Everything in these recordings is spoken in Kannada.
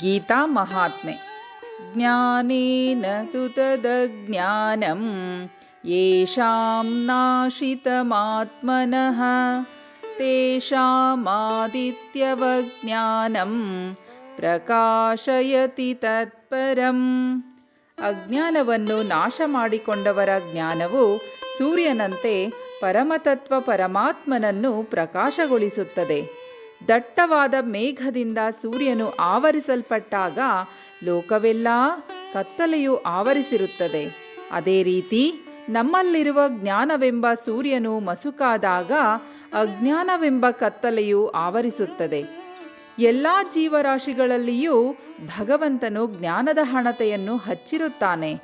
ಗೀತಾ ಮಹಾತ್ಮೆ. ಜ್ಞಾನೇನ ತು ತದಜ್ಞಾನಂ ಯೇಷಾಂ ನಾಶಿತಮಾತ್ಮನಃ ತೇಷಾಮಾದಿತ್ಯವಜ್ಞಾನಂ ಪ್ರಕಾಶಯತಿ ತತ್ಪರಂ. ಅಜ್ಞಾನವನ್ನು ನಾಶ ಮಾಡಿಕೊಂಡವರ ಜ್ಞಾನವು ಸೂರ್ಯನಂತೆ ಪರಮತತ್ವ ಪರಮಾತ್ಮನನ್ನು ಪ್ರಕಾಶಗೊಳಿಸುತ್ತದೆ. ದಟ್ಟವಾದ ಮೇಘದಿಂದ ಸೂರ್ಯನು ಆವರಿಸಲ್ಪಟ್ಟಾಗ ಲೋಕವೆಲ್ಲ ಕತ್ತಲೆಯು ಆವರಿಸಿರುತ್ತದೆ. ಅದೇ ರೀತಿ ನಮ್ಮಲ್ಲಿರುವ ಜ್ಞಾನವೆಂಬ ಸೂರ್ಯನು ಮಸುಕಾದಾಗ ಅಜ್ಞಾನವೆಂಬ ಕತ್ತಲೆಯು ಆವರಿಸುತ್ತದೆ. ಎಲ್ಲ ಜೀವರಾಶಿಗಳಲ್ಲಿಯೂ ಭಗವಂತನು ಜ್ಞಾನದ ಹಣತೆಯನ್ನು ಹಚ್ಚಿರುತ್ತಾನೆ.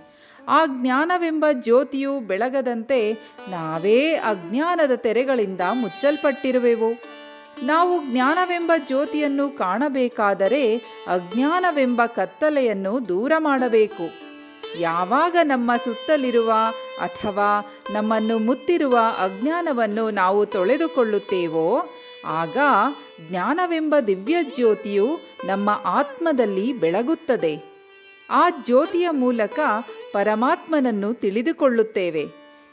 ಆ ಜ್ಞಾನವೆಂಬ ಜ್ಯೋತಿಯು ಬೆಳಗದಂತೆ ನಾವೇ ಅಜ್ಞಾನದ ತೆರೆಗಳಿಂದ ಮುಚ್ಚಲ್ಪಟ್ಟಿರುವೆವು. ನಾವು ಜ್ಞಾನವೆಂಬ ಜ್ಯೋತಿಯನ್ನು ಕಾಣಬೇಕಾದರೆ ಅಜ್ಞಾನವೆಂಬ ಕತ್ತಲೆಯನ್ನು ದೂರ ಮಾಡಬೇಕು. ಯಾವಾಗ ನಮ್ಮ ಸುತ್ತಲಿರುವ ಅಥವಾ ನಮ್ಮನ್ನು ಮುತ್ತಿರುವ ಅಜ್ಞಾನವನ್ನು ನಾವು ತೊಳೆದುಕೊಳ್ಳುತ್ತೇವೋ ಆಗ ಜ್ಞಾನವೆಂಬ ದಿವ್ಯ ಜ್ಯೋತಿಯು ನಮ್ಮ ಆತ್ಮದಲ್ಲಿ ಬೆಳಗುತ್ತದೆ. ಆ ಜ್ಯೋತಿಯ ಮೂಲಕ ಪರಮಾತ್ಮನನ್ನು ತಿಳಿದುಕೊಳ್ಳುತ್ತೇವೆ.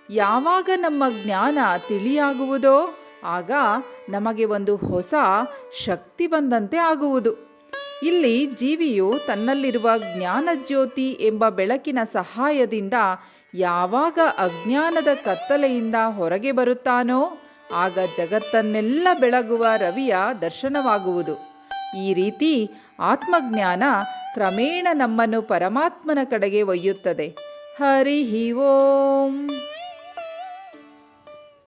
ಯಾವಾಗ ನಮ್ಮ ಜ್ಞಾನ ತಿಳಿಯಾಗುವುದೋ ಆಗ ನಮಗೆ ಒಂದು ಹೊಸ ಶಕ್ತಿ ಬಂದಂತೆ ಆಗುವುದು. ಇಲ್ಲಿ ಜೀವಿಯು ತನ್ನಲ್ಲಿರುವ ಜ್ಞಾನಜ್ಯೋತಿ ಎಂಬ ಬೆಳಕಿನ ಸಹಾಯದಿಂದ ಯಾವಾಗ ಅಜ್ಞಾನದ ಕತ್ತಲೆಯಿಂದ ಹೊರಗೆ ಬರುತ್ತಾನೋ ಆಗ ಜಗತ್ತನ್ನೆಲ್ಲ ಬೆಳಗುವ ರವಿಯ ದರ್ಶನವಾಗುವುದು. ಈ ರೀತಿ ಆತ್ಮಜ್ಞಾನ ಕ್ರಮೇಣ ನಮ್ಮನ್ನು ಪರಮಾತ್ಮನ ಕಡೆಗೆ ಒಯ್ಯುತ್ತದೆ. ಹರಿ ಓಂ.